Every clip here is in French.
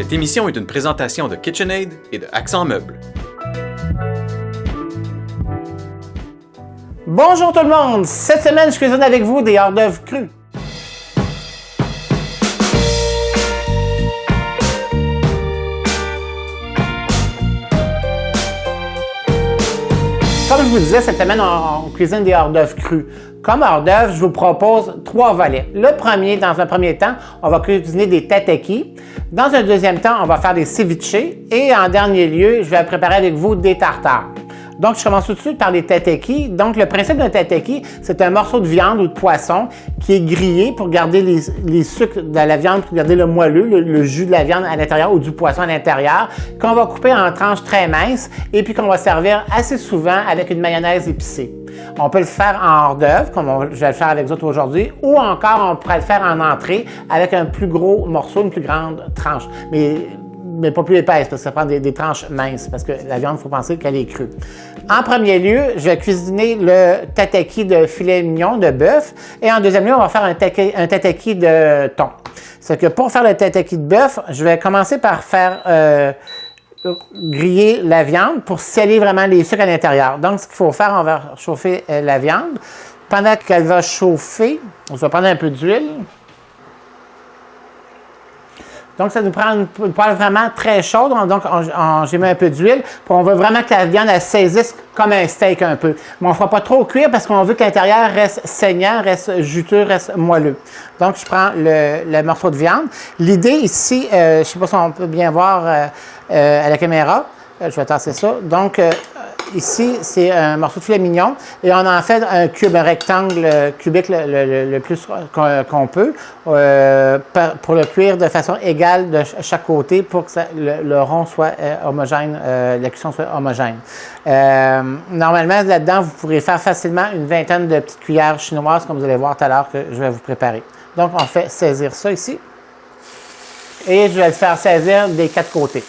Cette émission est une présentation de KitchenAid et de Accent Meubles. Bonjour tout le monde! Cette semaine, je cuisine avec vous des hors-d'œuvre crus. Comme je vous disais, cette semaine, on cuisine des hors-d'œuvre crus. Comme hors-d'œuvre, je vous propose 3 volets. Le premier, dans un premier temps, on va cuisiner des tataki. Dans un deuxième temps, on va faire des ceviches. Et en dernier lieu, je vais préparer avec vous des tartares. Donc, je commence tout de suite par les tataki. Donc, le principe d'un tataki, c'est un morceau de viande ou de poisson qui est grillé pour garder les sucres de la viande, pour garder le moelleux, le jus de la viande à l'intérieur ou du poisson à l'intérieur, qu'on va couper en tranches très minces et puis qu'on va servir assez souvent avec une mayonnaise épicée. On peut le faire en hors-d'œuvre, comme je vais le faire avec vous autres aujourd'hui, ou encore on pourrait le faire en entrée avec un plus gros morceau, une plus grande tranche. Mais pas plus épaisse, parce que ça prend des tranches minces, parce que la viande, il faut penser qu'elle est crue. En premier lieu, je vais cuisiner le tataki de filet mignon de bœuf, et en deuxième lieu, on va faire un tataki de thon. C'est que pour faire le tataki de bœuf, je vais commencer par faire griller la viande pour sceller vraiment les sucres à l'intérieur. Donc, ce qu'il faut faire, on va chauffer la viande. Pendant qu'elle va chauffer, on va prendre un peu d'huile. Donc, ça nous prend une poêle vraiment très chaude. Donc, j'ai mis un peu d'huile. On veut vraiment que la viande elle saisisse comme un steak un peu. Mais on ne fera pas trop cuire parce qu'on veut que l'intérieur reste saignant, reste juteux, reste moelleux. Donc, je prends le morceau de viande. L'idée ici, je ne sais pas si on peut bien voir à la caméra. Je vais tasser ça. Donc, ici, c'est un morceau de filet mignon et on en fait un cube, un rectangle cubique le plus qu'on peut pour le cuire de façon égale de chaque côté pour que le rond soit homogène, la cuisson soit homogène. Normalement, là-dedans, vous pourrez faire facilement une vingtaine de petites cuillères chinoises, comme vous allez voir tout à l'heure que je vais vous préparer. Donc, on fait saisir ça ici et je vais le faire saisir des 4 côtés.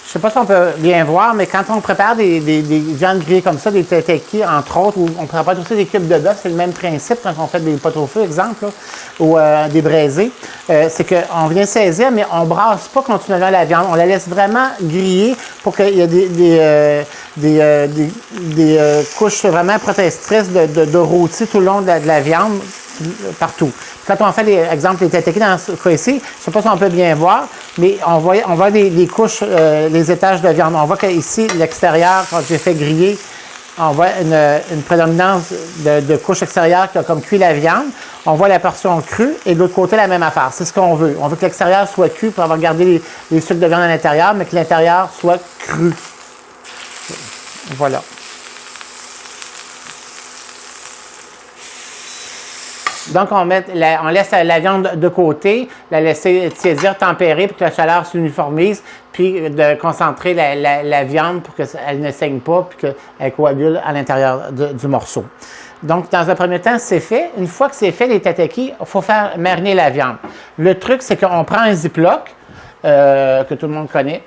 Je ne sais pas si on peut bien voir, mais quand on prépare des viandes grillées comme ça, des tataki, entre autres, ou on prépare aussi des cubes de bœuf, c'est le même principe quand on fait des potes au feu, exemple, là, ou des braisés. C'est qu'on vient saisir, mais on ne brasse pas continuellement la viande. On la laisse vraiment griller pour qu'il y ait des couches vraiment protectrices de rôti tout le long de la viande, partout. Quand on fait, exemple, les tataki dans ce cas-ci, je ne sais pas si on peut bien voir, mais on voit les couches, les étages de viande. On voit qu'ici, l'extérieur, quand j'ai fait griller, on voit une prédominance de couches extérieures qui a comme cuit la viande. On voit la portion crue et de l'autre côté, la même affaire. C'est ce qu'on veut. On veut que l'extérieur soit cuit pour avoir gardé les sucres de viande à l'intérieur, mais que l'intérieur soit cru. Voilà. Donc, on laisse la viande de côté, la laisser tiédir, tempérer pour que la chaleur s'uniformise, puis de concentrer la viande pour qu'elle ne saigne pas, puis qu'elle coagule à l'intérieur du morceau. Donc, dans un premier temps, c'est fait. Une fois que c'est fait, les tataki, il faut faire mariner la viande. Le truc, c'est qu'on prend un Ziploc, que tout le monde connaît.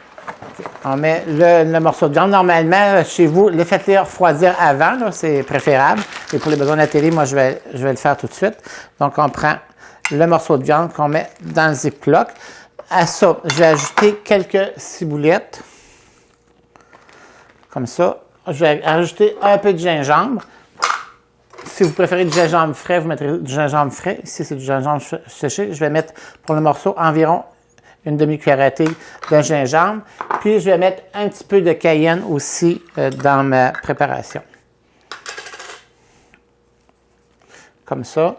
On met le morceau de viande. Normalement, chez vous, faites-le refroidir avant, c'est préférable. Et pour les besoins de la télé, moi, je vais le faire tout de suite. Donc, on prend le morceau de viande qu'on met dans le Ziploc. À ça, je vais ajouter quelques ciboulettes. Comme ça. Je vais ajouter un peu de gingembre. Si vous préférez du gingembre frais, vous mettrez du gingembre frais. Ici, c'est du gingembre séché. Je vais mettre pour le morceau environ une demi-cuillère à thé de gingembre. Puis, je vais mettre un petit peu de cayenne aussi dans ma préparation. Comme ça.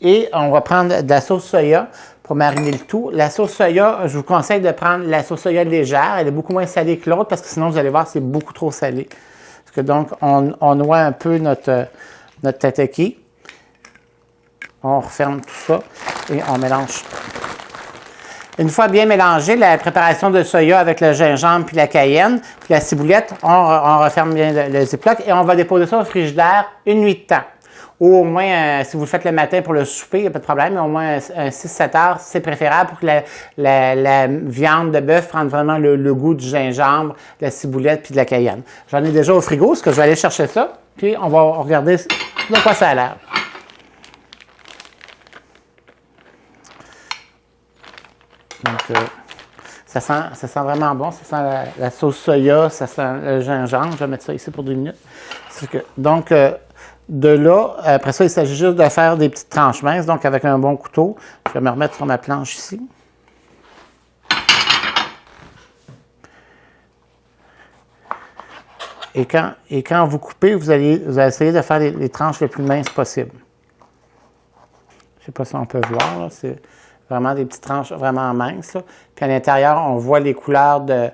Et on va prendre de la sauce soya pour mariner le tout. La sauce soya, je vous conseille de prendre la sauce soya légère. Elle est beaucoup moins salée que l'autre parce que sinon, vous allez voir, c'est beaucoup trop salé. Parce que donc, on noie un peu notre tataki. On referme tout ça et on mélange. Une fois bien mélangé, la préparation de soya avec le gingembre puis la cayenne, puis la ciboulette, on referme bien le Ziploc et on va déposer ça au frigidaire une nuit de temps. Ou au moins, si vous le faites le matin pour le souper, il n'y a pas de problème, mais au moins 6-7 heures, c'est préférable pour que la viande de bœuf prenne vraiment le goût du gingembre, de la ciboulette puis de la cayenne. J'en ai déjà au frigo, parce que je vais aller chercher ça, puis on va regarder de quoi ça a l'air. Donc, ça sent vraiment bon. Ça sent la sauce soya, ça sent le gingembre. Je vais mettre ça ici pour 2 minutes. Donc, de là, après ça, il s'agit juste de faire des petites tranches minces. Donc, avec un bon couteau, je vais me remettre sur ma planche ici. Et quand vous coupez, vous allez essayer de faire les tranches les plus minces possibles. Je ne sais pas si on peut voir, c'est vraiment des petites tranches vraiment minces. Là. Puis à l'intérieur, on voit les couleurs de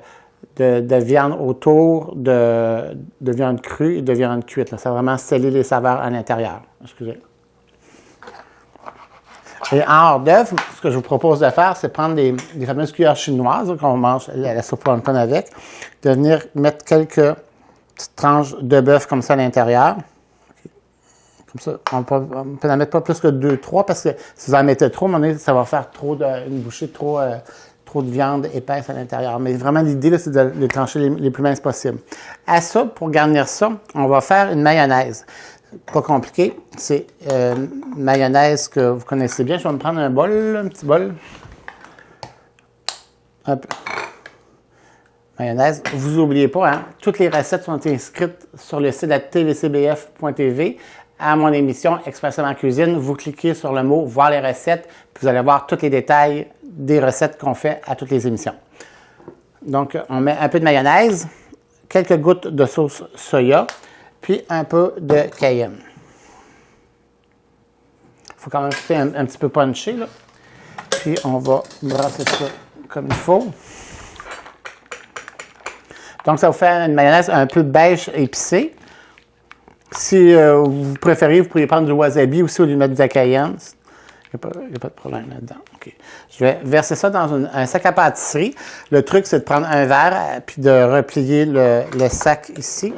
viande autour, de viande crue et de viande cuite. Là. Ça va vraiment sceller les saveurs à l'intérieur. Excusez. Et en hors d'œuvre, ce que je vous propose de faire, c'est prendre des fameuses cuillères chinoises qu'on mange la soupe wonton avec, de venir mettre quelques petites tranches de bœuf comme ça à l'intérieur. Comme ça, on peut en mettre pas plus que 2-3 parce que si vous en mettez trop, à un moment donné, ça va faire une bouchée trop de viande épaisse à l'intérieur. Mais vraiment, l'idée, là, c'est de les trancher les plus minces possibles. À ça, pour garnir ça, on va faire une mayonnaise. Pas compliqué. C'est une mayonnaise que vous connaissez bien. Je vais me prendre un petit bol. Hop. Mayonnaise. Vous n'oubliez pas, hein, toutes les recettes sont inscrites sur le site de tvcbf.tv à mon émission Expressément Cuisine. Vous cliquez sur le mot « Voir les recettes » puis vous allez voir tous les détails des recettes qu'on fait à toutes les émissions. Donc, on met un peu de mayonnaise, quelques gouttes de sauce soya, puis un peu de cayenne. Il faut quand même que c'est un petit peu punché, là. Puis, on va brasser ça comme il faut. Donc, ça va vous faire une mayonnaise un peu beige épicée. Si vous préférez, vous pourriez prendre du wasabi aussi au lieu de mettre de la cayenne. Il n'y a pas de problème là-dedans. Okay. Je vais verser ça dans un sac à pâtisserie. Le truc, c'est de prendre un verre puis de replier le sac ici.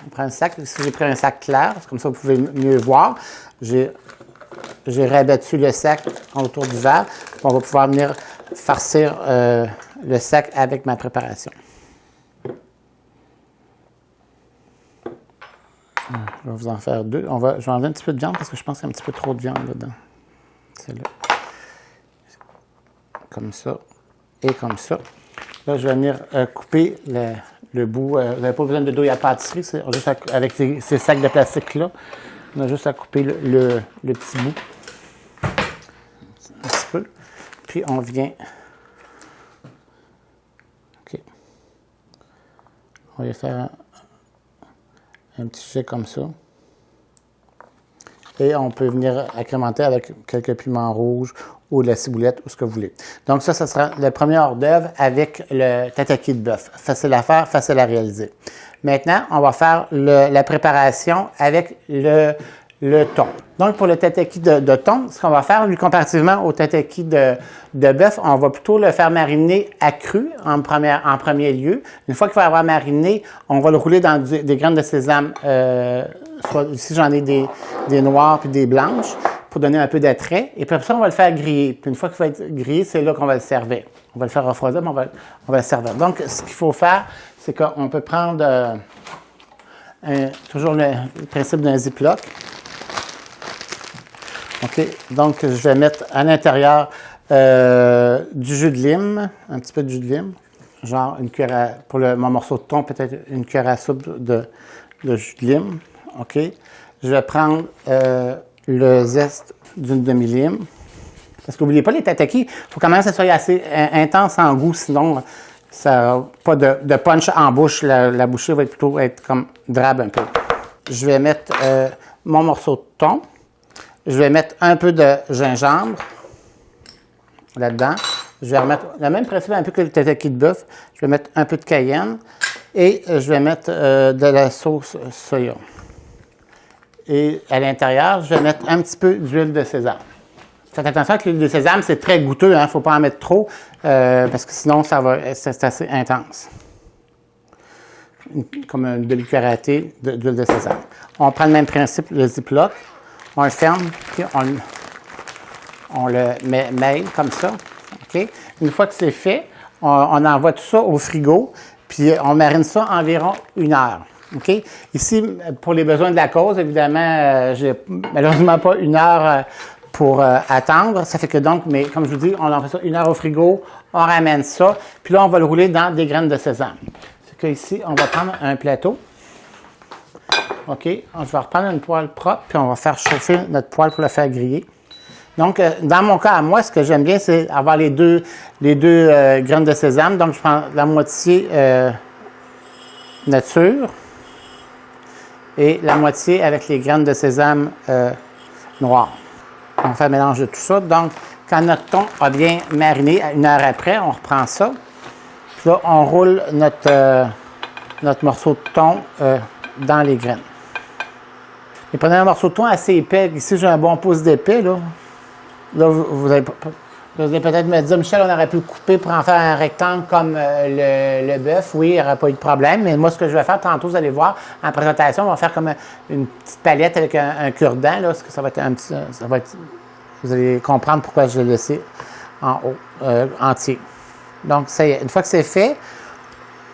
On prend un sac. Ici, j'ai pris un sac clair. Comme ça, vous pouvez mieux voir. J'ai rabattu le sac autour du verre. On va pouvoir venir farcir le sac avec ma préparation. Je vais vous en faire 2. Je vais enlever un petit peu de viande parce que je pense qu'il y a un petit peu trop de viande là-dedans. Celle-là. Comme ça. Et comme ça. Là, je vais venir couper le bout. Vous n'avez pas besoin de douille à pâtisserie. C'est juste avec ces sacs de plastique-là. On a juste à couper le petit bout. Un petit peu. Puis, on vient... OK. On va faire un petit jet comme ça. Et on peut venir agrémenter avec quelques piments rouges ou de la ciboulette ou ce que vous voulez. Donc ça sera le premier hors d'œuvre avec le tataki de bœuf. Facile à faire, facile à réaliser. Maintenant, on va faire la préparation avec le thon. Donc pour le tataki de thon, ce qu'on va faire, lui comparativement au tataki de bœuf, on va plutôt le faire mariner à cru en premier lieu. Une fois qu'il va avoir mariné, on va le rouler dans des graines de sésame. Ici, j'en ai des noires puis des blanches pour donner un peu d'attrait. Et puis après ça, on va le faire griller. Puis une fois qu'il va être grillé, c'est là qu'on va le servir. On va le faire refroidir, mais on va le servir. Donc, ce qu'il faut faire, c'est qu'on peut prendre toujours le principe d'un ziploc. OK. Donc, je vais mettre à l'intérieur du jus de lime, un petit peu de jus de lime. Genre une cuillère pour mon morceau de thon, peut-être une cuillère à soupe de jus de lime. OK. Je vais prendre le zeste d'une demi-lime. Parce qu'oubliez pas, les tataki, il faut quand même que ça soit assez intense en goût, sinon, ça pas de punch en bouche. La bouchée va plutôt être comme drabe un peu. Je vais mettre mon morceau de thon. Je vais mettre un peu de gingembre là-dedans. Je vais remettre le même principe un peu que le tataki de bœuf. Je vais mettre un peu de cayenne et je vais mettre de la sauce soya. Et à l'intérieur, je vais mettre un petit peu d'huile de sésame. Faites attention que l'huile de sésame, c'est très goûteux, hein? Il ne faut pas en mettre trop parce que sinon, c'est assez intense. Comme une demi-cuillère à thé d'huile de sésame. On prend le même principe, le ziploc. On le ferme, puis on le met comme ça. Okay? Une fois que c'est fait, on envoie tout ça au frigo, puis on marine ça environ 1 heure. OK? Ici, pour les besoins de la cause, évidemment, j'ai malheureusement pas 1 heure pour attendre. Ça fait que donc, mais comme je vous dis, on en fait ça 1 heure au frigo, on ramène ça, puis là, on va le rouler dans des graines de sésame. C'est qu'ici, on va prendre un plateau. OK? Je vais reprendre une poêle propre, puis on va faire chauffer notre poêle pour le faire griller. Donc, dans mon cas, à moi, ce que j'aime bien, c'est avoir les deux graines de sésame. Donc, je prends la moitié nature et la moitié avec les graines de sésame noires. On fait un mélange de tout ça. Donc, quand notre thon a bien mariné, 1 heure après, on reprend ça. Puis là, on roule notre morceau de thon dans les graines. Et prenez un morceau de thon assez épais. Ici, j'ai un bon pouce d'épais. Là, vous allez peut-être me dire, Michel, on aurait pu le couper pour en faire un rectangle comme le bœuf. Oui, il n'y aurait pas eu de problème. Mais moi, ce que je vais faire tantôt, vous allez voir, en présentation, on va faire comme une petite palette avec un cure-dent. Là, parce que ça va être vous allez comprendre pourquoi je l'ai laissé en haut, entier. Donc, ça y est, une fois que c'est fait,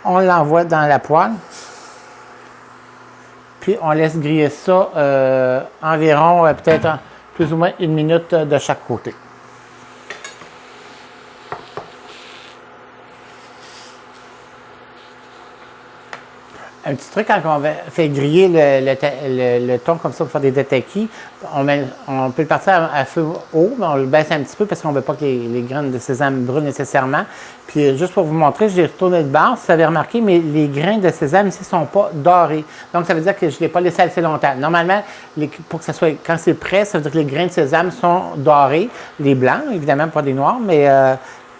on l'envoie dans la poêle. Puis, on laisse griller ça environ peut-être plus ou moins 1 minute de chaque côté. Un petit truc, quand on fait griller le thon comme ça pour faire des tataki, on peut le partir à feu haut, mais on le baisse un petit peu parce qu'on ne veut pas que les graines de sésame brûlent nécessairement. Puis juste pour vous montrer, j'ai retourné de base, si vous avez remarqué, mais les grains de sésame ici ne sont pas dorés. Donc ça veut dire que je ne l'ai pas laissé assez longtemps. Normalement, pour que ça soit, quand c'est prêt, ça veut dire que les grains de sésame sont dorés. Les blancs, évidemment, pas des noirs, mais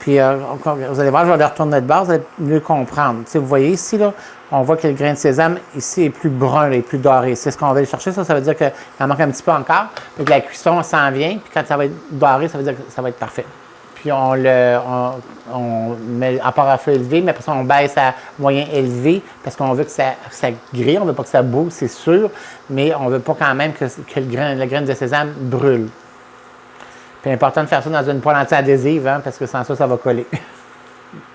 puis vous allez voir, je vais le retourner de base, vous allez mieux comprendre. Tu sais, vous voyez ici, là, on voit que le grain de sésame ici est plus brun, est plus doré. C'est ce qu'on va aller chercher. Ça veut dire qu'il en manque un petit peu encore. Donc la cuisson s'en vient. Puis quand ça va être doré, ça veut dire que ça va être parfait. Puis on met à part à feu élevé, mais après ça, on baisse à moyen élevé parce qu'on veut que ça grille. On ne veut pas que ça bouge, c'est sûr. Mais on ne veut pas quand même que le grain de sésame brûle. Puis important de faire ça dans une poêle anti-adhésive, hein, parce que sans ça, ça va coller.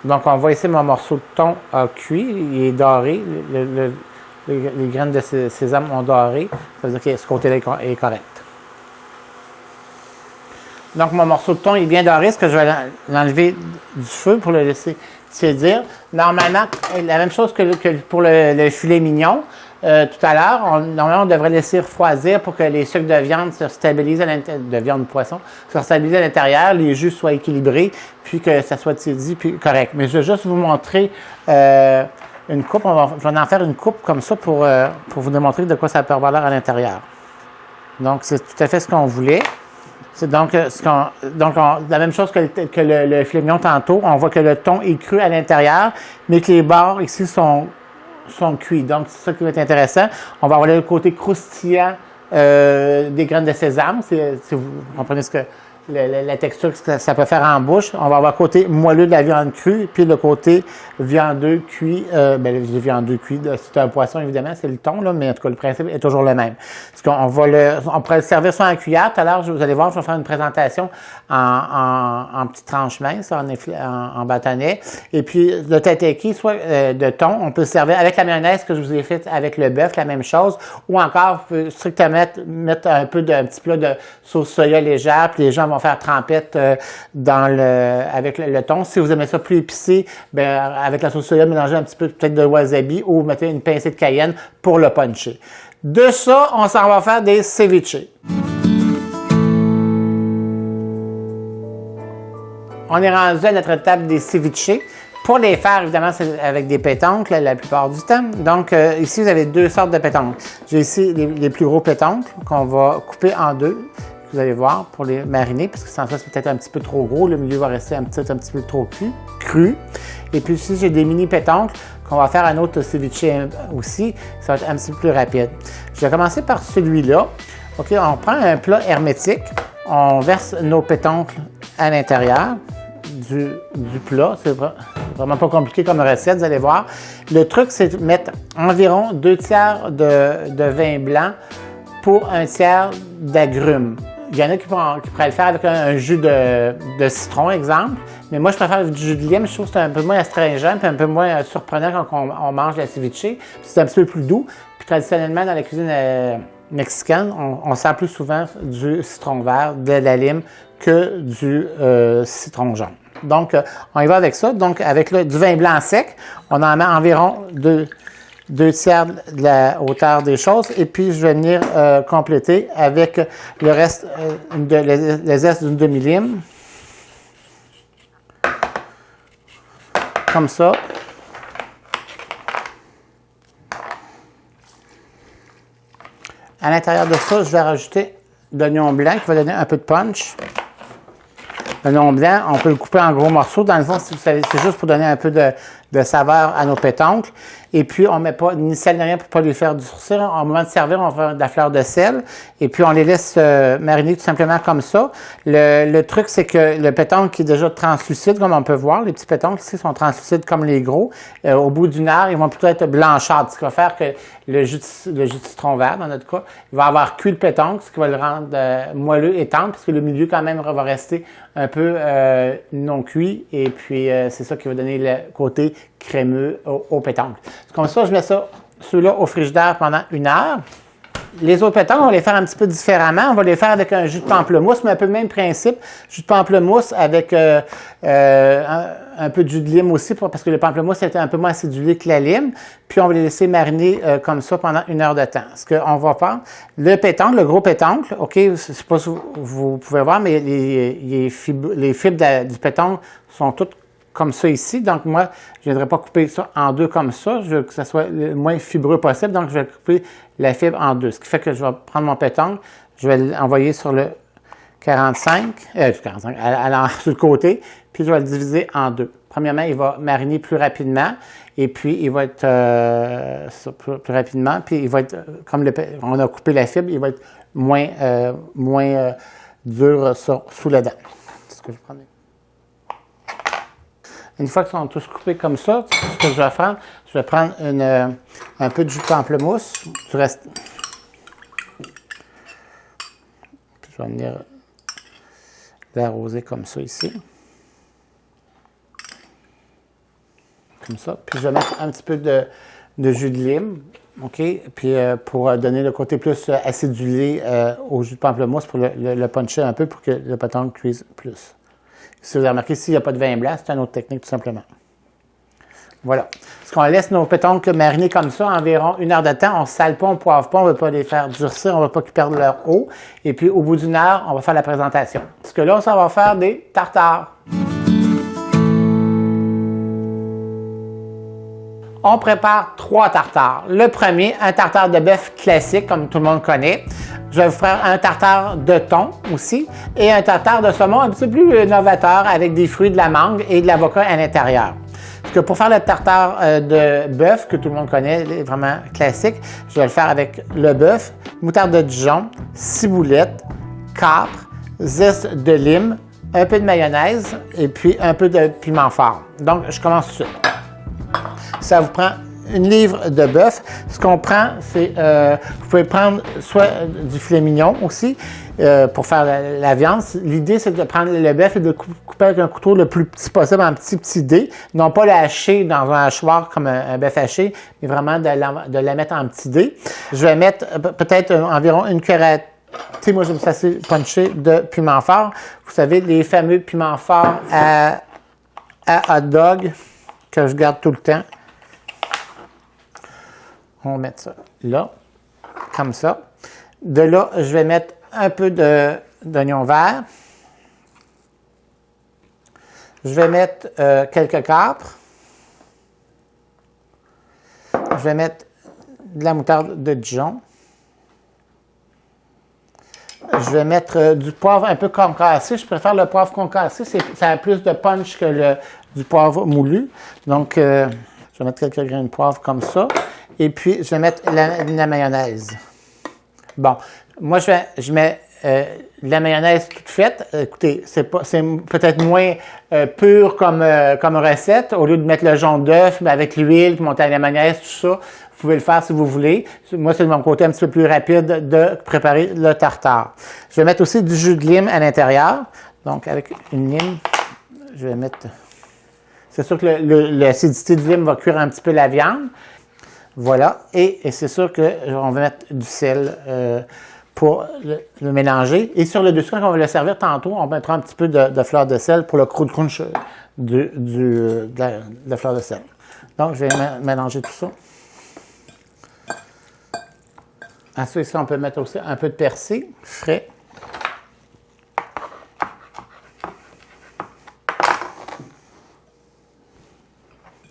Donc, on voit ici mon morceau de thon a cuit, il est doré, les graines de sésame ont doré, ça veut dire que ce côté-là est correct. Donc, mon morceau de thon est bien doré, ce que je vais l'enlever du feu pour le laisser tiédir. Normalement, la même chose que pour le filet mignon. Tout à l'heure, normalement, on devrait laisser refroidir pour que les sucres de viande se stabilisent de viande ou poisson, se stabilisent à l'intérieur, les jus soient équilibrés, puis que ça soit tiédi, puis correct. Mais je vais juste vous montrer une coupe. Je vais en faire une coupe comme ça pour vous démontrer de quoi ça peut avoir l'air à l'intérieur. Donc, c'est tout à fait ce qu'on voulait. C'est donc, la même chose que le filet mignon tantôt. On voit que le thon est cru à l'intérieur, mais que les bords ici sont cuits. Donc, c'est ça qui va être intéressant. On va avoir le côté croustillant des graines de sésame. Si vous comprenez la texture que ça peut faire en bouche. On va avoir le côté moelleux de la viande crue, puis le côté viandeux cuit. Le viandeux cuit, c'est un poisson, évidemment, c'est le thon, là, mais en tout cas, le principe est toujours le même. On pourrait le servir sur un cuillère. Tout à l'heure, vous allez voir, je vais faire une présentation en petites tranches minces, en bâtonnets. Et puis, le tataki, soit de thon, on peut le servir avec la mayonnaise que je vous ai fait avec le bœuf, la même chose. Ou encore, vous pouvez strictement mettre un petit plat de sauce soya légère, puis les gens vont faire trempette avec le thon. Si vous aimez ça plus épicé, avec la sauce soya, mélangez un petit peu peut-être de wasabi ou mettez une pincée de cayenne pour le puncher. De ça, on s'en va faire des ceviches. On est rendu à notre table des ceviches. Pour les faire, évidemment, c'est avec des pétoncles la plupart du temps. Donc, ici, vous avez 2 sortes de pétoncles. J'ai ici les plus gros pétoncles qu'on va couper en 2. Vous allez voir, pour les mariner, parce que sans ça, c'est peut-être un petit peu trop gros. Le milieu va rester un petit peu trop cru. Et puis ici, j'ai des mini pétoncles qu'on va faire un autre ceviche aussi. Ça va être un petit peu plus rapide. Je vais commencer par celui-là. OK, on prend un plat hermétique. On verse nos pétoncles à l'intérieur du plat. C'est vraiment pas compliqué comme recette, vous allez voir. Le truc, c'est de mettre environ 2 tiers de vin blanc pour 1 tiers d'agrumes. Il y en a qui pourraient le faire avec un jus de citron, exemple. Mais moi, je préfère du jus de lime. Je trouve que c'est un peu moins astringent et un peu moins surprenant quand on mange la ceviche. C'est un petit peu plus doux. Puis traditionnellement, dans la cuisine mexicaine, on sert plus souvent du citron vert, de la lime, que du citron jaune. Donc, on y va avec ça. Donc, avec du vin blanc sec, on en met environ 2 tiers de la hauteur des choses. Et puis, je vais venir compléter avec le reste, les zestes d'une demi-lime. Comme ça. À l'intérieur de ça, je vais rajouter de l'oignon blanc qui va donner un peu de punch. L'oignon blanc, on peut le couper en gros morceaux. Dans le fond, c'est juste pour donner un peu de saveur à nos pétoncles. Et puis, on ne met pas ni sel ni rien pour ne pas les faire durcir. Au moment de servir, on va faire de la fleur de sel. Et puis, on les laisse mariner tout simplement comme ça. Le truc, c'est que le pétoncle qui est déjà translucide, comme on peut voir, les petits pétoncles ici sont translucides comme les gros. Au bout d'une heure, ils vont plutôt être blanchâtres, ce qui va faire que le jus de citron vert, dans notre cas, il va avoir cuit le pétoncle, ce qui va le rendre moelleux et tendre, parce que le milieu, quand même, va rester un peu non cuit. Et puis, c'est ça qui va donner le côté crémeux au pétoncle. Comme ça, je mets ceux-là au frigidaire pendant 1 heure. Les autres pétoncles, on va les faire un petit peu différemment. On va les faire avec un jus de pamplemousse, mais un peu le même principe. Jus de pamplemousse avec un peu de jus de lime aussi, parce que le pamplemousse était un peu moins acidulé que la lime. Puis, on va les laisser mariner comme ça pendant 1 heure de temps. Ce qu'on va faire, le pétoncle, le gros pétoncle, OK, je ne sais pas si vous pouvez voir, mais les fibres du pétoncle sont toutes comme ça ici. Donc, moi, je ne viendrai pas couper ça en 2 comme ça. Je veux que ça soit le moins fibreux possible. Donc, je vais couper la fibre en 2. Ce qui fait que je vais prendre mon pétoncle, je vais l'envoyer sur le 45, sur le côté, puis je vais le diviser en 2. Premièrement, il va mariner plus rapidement, et puis il va être plus rapidement, puis il va être, comme on a coupé la fibre, il va être moins dur sous la dent. C'est ce que je prends. Une fois qu'ils sont tous coupés comme ça, ce que je vais faire, je vais prendre un peu de jus de pamplemousse. Du reste. Puis je vais venir l'arroser comme ça ici. Comme ça. Puis je vais mettre un petit peu de jus de lime. OK? Puis pour donner le côté plus acidulé au jus de pamplemousse, pour le puncher un peu pour que le pétoncle cuise plus. Si vous avez remarqué, s'il n'y a pas de vin blanc, c'est une autre technique tout simplement. Voilà. Parce qu'on laisse nos pétoncles mariner comme ça environ 1 heure de temps. On ne sale pas, on ne poivre pas, on ne veut pas les faire durcir, on ne veut pas qu'ils perdent leur eau. Et puis, au bout d'1 heure, on va faire la présentation. Parce que là, ça va faire des tartares. On prépare 3 tartares. Le premier, un tartare de bœuf classique, comme tout le monde connaît. Je vais vous faire un tartare de thon aussi et un tartare de saumon un petit peu plus novateur avec des fruits de la mangue et de l'avocat à l'intérieur. Parce que pour faire le tartare de bœuf, que tout le monde connaît, vraiment classique, je vais le faire avec le bœuf, moutarde de Dijon, ciboulette, capre, zeste de lime, un peu de mayonnaise et puis un peu de piment fort. Donc, je commence tout de suite. Ça vous prend 1 livre de bœuf. Ce qu'on prend, c'est, vous pouvez prendre soit du filet mignon aussi pour faire la viande. L'idée, c'est de prendre le bœuf et de couper avec un couteau le plus petit possible en petits dés. Non pas le hacher dans un hachoir comme un bœuf haché, mais vraiment de la mettre en petits dés. Je vais mettre peut-être environ 1 cuillère. Moi, je me suis assez punché de piment fort. Vous savez, les fameux piments forts à hot dog que je garde tout le temps. On va mettre ça là, comme ça. De là, je vais mettre un peu d'oignon vert. Je vais mettre quelques capres. Je vais mettre de la moutarde de Dijon. Je vais mettre du poivre un peu concassé. Je préfère le poivre concassé. Ça a plus de punch que du poivre moulu. Donc, je vais mettre quelques grains de poivre comme ça. Et puis, je vais mettre la mayonnaise. Bon, moi, je mets de la mayonnaise toute faite. Écoutez, c'est peut-être moins pur comme recette. Au lieu de mettre le jaune d'œuf, mais avec l'huile, puis monter à la mayonnaise, tout ça, pouvez le faire si vous voulez. Moi, c'est de mon côté un petit peu plus rapide de préparer le tartare. Je vais mettre aussi du jus de lime à l'intérieur. Donc, avec une lime, je vais mettre... C'est sûr que l'acidité du lime va cuire un petit peu la viande. Voilà. Et c'est sûr qu'on va mettre du sel pour le mélanger. Et sur le dessus, quand on va le servir tantôt, on mettra un petit peu de fleur de sel pour le crunch de la fleur de sel. Donc, je vais mélanger tout ça. Ensuite, ici, on peut mettre aussi un peu de persil frais.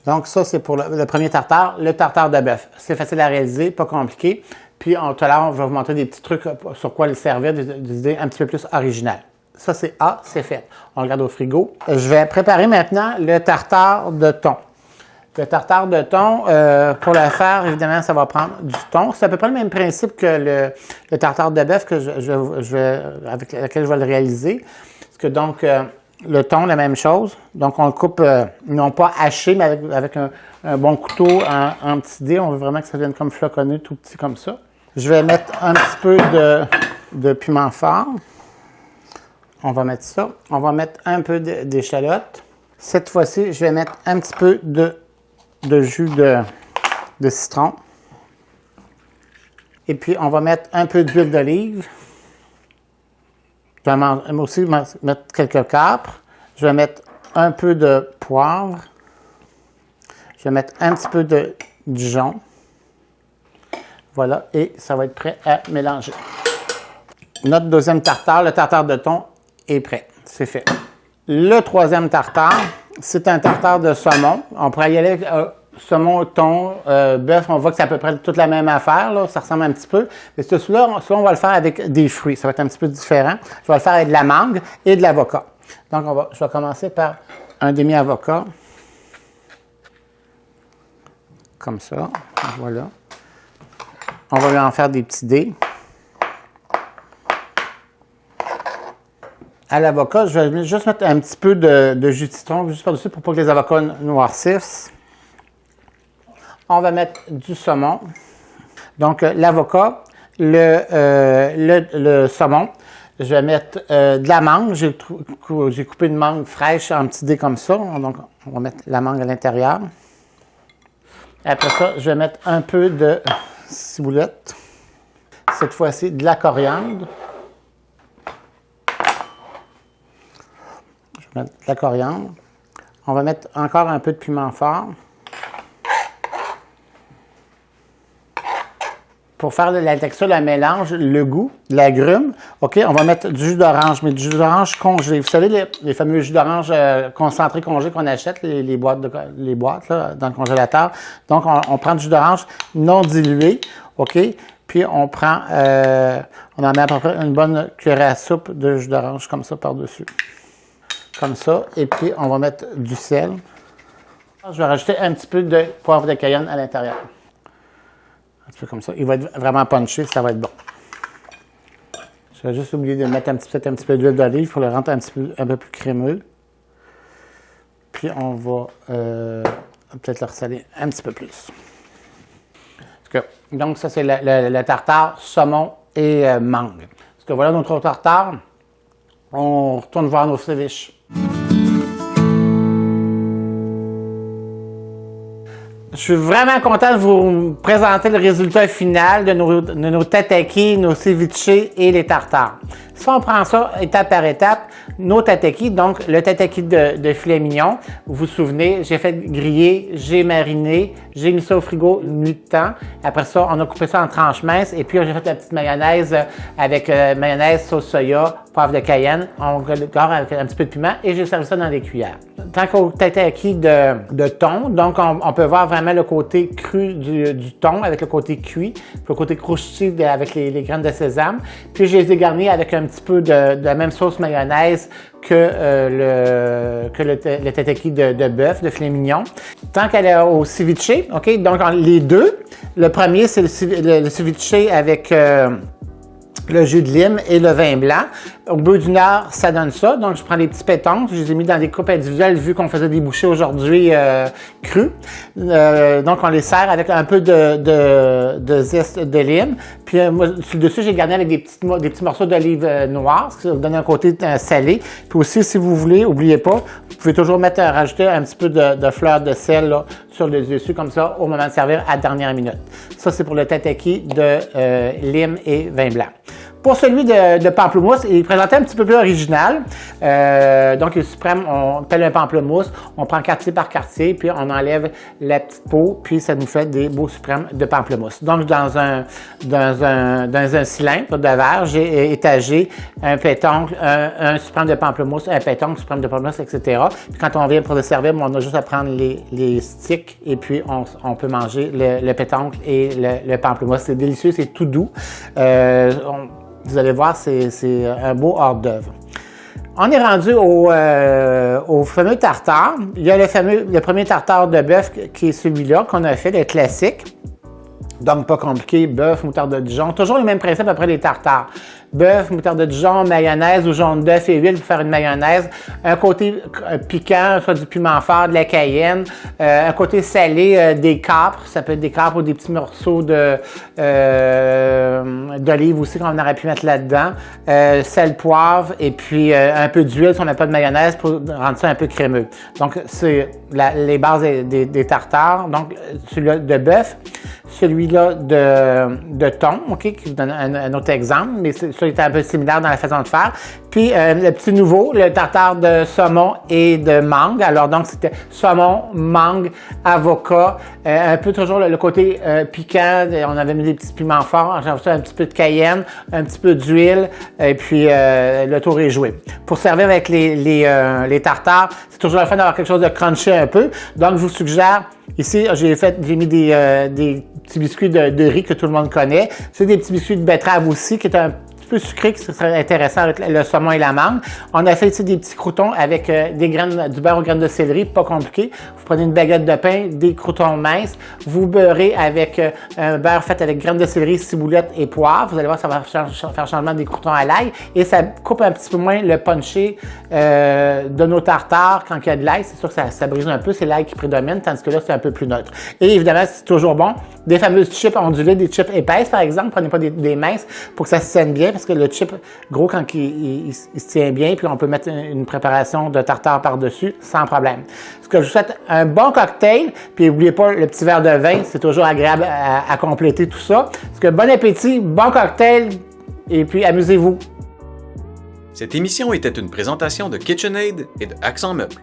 Donc, ça, c'est pour le premier tartare, le tartare de bœuf. C'est facile à réaliser, pas compliqué. Puis, tout à l'heure, je vais vous montrer des petits trucs sur quoi le servir, des idées un petit peu plus originales. Ça, c'est A, c'est fait. On le garde au frigo. Je vais préparer maintenant le tartare de thon. Le tartare de thon, pour le faire, évidemment, ça va prendre du thon. C'est à peu près le même principe que le tartare de bœuf avec lequel je vais le réaliser. Parce que donc, le thon, la même chose. Donc, on le coupe, non pas haché, mais avec un bon couteau en petits dés. On veut vraiment que ça vienne comme floconné, tout petit comme ça. Je vais mettre un petit peu de piment fort. On va mettre ça. On va mettre un peu d'échalote. Cette fois-ci, je vais mettre un petit peu de jus de citron. Et puis, on va mettre un peu d'huile d'olive. Je vais aussi mettre quelques capres. Je vais mettre un peu de poivre. Je vais mettre un petit peu de Dijon. Voilà, et ça va être prêt à mélanger. Notre deuxième tartare, le tartare de thon, est prêt. C'est fait. Le troisième tartare, c'est un tartare de saumon. On pourrait y aller avec saumon, thon, bœuf. On voit que c'est à peu près toute la même affaire. Là. Ça ressemble un petit peu. Mais celui-là, on va le faire avec des fruits. Ça va être un petit peu différent. Je vais le faire avec de la mangue et de l'avocat. Donc, je vais commencer par un demi-avocat. Comme ça. Voilà. On va lui en faire des petits dés. À l'avocat, je vais juste mettre un petit peu de jus de citron, juste par-dessus pour pas que les avocats noircissent. On va mettre du saumon. Donc, l'avocat, le saumon. Je vais mettre de la mangue. J'ai coupé une mangue fraîche en petits dés comme ça. Donc, on va mettre la mangue à l'intérieur. Après ça, je vais mettre un peu de ciboulette. Cette fois-ci, de la coriandre. Je vais mettre de la coriandre. On va mettre encore un peu de piment fort. Pour faire de la texture, le mélange, le goût, de l'agrume, OK, on va mettre du jus d'orange, mais du jus d'orange congelé. Vous savez, les fameux jus d'orange concentrés congelés qu'on achète, les boîtes là, dans le congélateur. Donc, on prend du jus d'orange non dilué, OK, puis on en met à peu près une bonne cuillère à soupe de jus d'orange comme ça par-dessus. Comme ça, et puis on va mettre du sel. Je vais rajouter un petit peu de poivre de Cayenne à l'intérieur. Un petit peu comme ça. Il va être vraiment punché, ça va être bon. Je vais juste oublier de mettre peut-être un petit peu d'huile d'olive pour le rendre un peu plus crémeux. Puis on va peut-être le ressaler un petit peu plus. Donc ça, c'est le tartare, saumon et mangue. Parce que voilà notre tartare. On retourne voir nos ceviches. Je suis vraiment content de vous présenter le résultat final de nos tataki, nos ceviches et les tartares. Si on prend ça étape par étape, nos tataki, donc le tataki de filet mignon, vous vous souvenez, j'ai fait griller, j'ai mariné, j'ai mis ça au frigo une nuit de temps. Après ça, on a coupé ça en tranches minces et puis j'ai fait la petite mayonnaise avec mayonnaise, sauce soya, poivre de Cayenne, on garde avec un petit peu de piment et j'ai servi ça dans des cuillères. Tant qu'au tataki de thon, donc on peut voir vraiment le côté cru du thon avec le côté cuit, puis le côté croustillé avec les graines de sésame. Puis je les ai garnis avec un petit peu de la même sauce mayonnaise que le tataki de bœuf, de filet mignon. Tant qu'elle est au ceviche, OK, donc les deux. Le premier, c'est le ceviche avec le jus de lime et le vin blanc. Au bout d'une heure, ça donne ça. Donc, je prends des petits pétoncles. Je les ai mis dans des coupes individuelles vu qu'on faisait des bouchées aujourd'hui crues. Donc, on les sert avec un peu de zeste de lime. Puis, moi, sur le dessus, j'ai garni avec des petits morceaux d'olive noire, ce qui donne un côté salé. Puis aussi, si vous voulez, n'oubliez pas, vous pouvez toujours rajouter un petit peu de fleur de sel là, sur le dessus, comme ça, au moment de servir à la dernière minute. Ça, c'est pour le tataki de lime et vin blanc. Pour celui de pamplemousse, il est présenté un petit peu plus original. Donc, le suprême, on pèle un pamplemousse, on prend quartier par quartier, puis on enlève la petite peau, puis ça nous fait des beaux suprêmes de pamplemousse. Donc, dans un cylindre de verre, j'ai étagé un pétoncle, un suprême de pamplemousse, un pétoncle, suprême de pamplemousse, etc. Puis quand on vient pour le servir, on a juste à prendre les sticks et puis on peut manger le pétoncle et le pamplemousse. C'est délicieux, c'est tout doux. Vous allez voir, c'est un beau hors-d'œuvre. On est rendu au fameux tartare. Il y a le premier tartare de bœuf qui est celui-là qu'on a fait, le classique. Donc, pas compliqué, bœuf, moutarde de Dijon. Toujours le même principe après les tartares. Bœuf, moutarde de Dijon, mayonnaise ou jaune d'œuf et huile pour faire une mayonnaise. Un côté piquant, soit du piment fort, de la cayenne. Un côté salé, des capres. Ça peut être des capres ou des petits morceaux d'olive aussi qu'on aurait pu mettre là-dedans. Sel, poivre et puis un peu d'huile si on n'a pas de mayonnaise pour rendre ça un peu crémeux. Donc, c'est les bases des tartares. Donc, celui-là de bœuf. Celui-là de thon, OK, qui vous donne un autre exemple, mais ça est un peu similaire dans la façon de faire. Puis le petit nouveau, le tartare de saumon et de mangue. Alors donc, c'était saumon, mangue, avocat, un peu toujours le côté piquant. On avait mis des petits piments forts, j'ai rajouté un petit peu de cayenne, un petit peu d'huile, et puis le tour est joué. Pour servir avec les tartares, c'est toujours le fun d'avoir quelque chose de crunchy un peu. Donc, je vous suggère, ici, j'ai mis des petits biscuits de riz que tout le monde connaît. C'est des petits biscuits de betterave aussi, qui est un petit peu sucré, qui serait intéressant avec le saumon et la mangue. On a fait ici des petits croûtons avec du beurre aux graines de céleri, pas compliqué. Vous prenez une baguette de pain, des croûtons minces, vous beurrez avec un beurre fait avec graines de céleri, ciboulette et poivre. Vous allez voir, ça va faire changement des croûtons à l'ail et ça coupe un petit peu moins le punché de nos tartares quand il y a de l'ail. C'est sûr que ça brise un peu, c'est l'ail qui prédomine, tandis que là, c'est un peu plus neutre. Et évidemment, c'est toujours bon. Des fameuses chips ondulées, des chips épaisses, par exemple. Prenez pas des minces pour que ça se tienne bien, parce que le chip, gros, quand il se tient bien, puis on peut mettre une préparation de tartare par-dessus, sans problème. Ce que je vous souhaite, un bon cocktail, puis n'oubliez pas le petit verre de vin, c'est toujours agréable à compléter tout ça. Parce que bon appétit, bon cocktail, et puis amusez-vous. Cette émission était une présentation de KitchenAid et de Accent Meubles.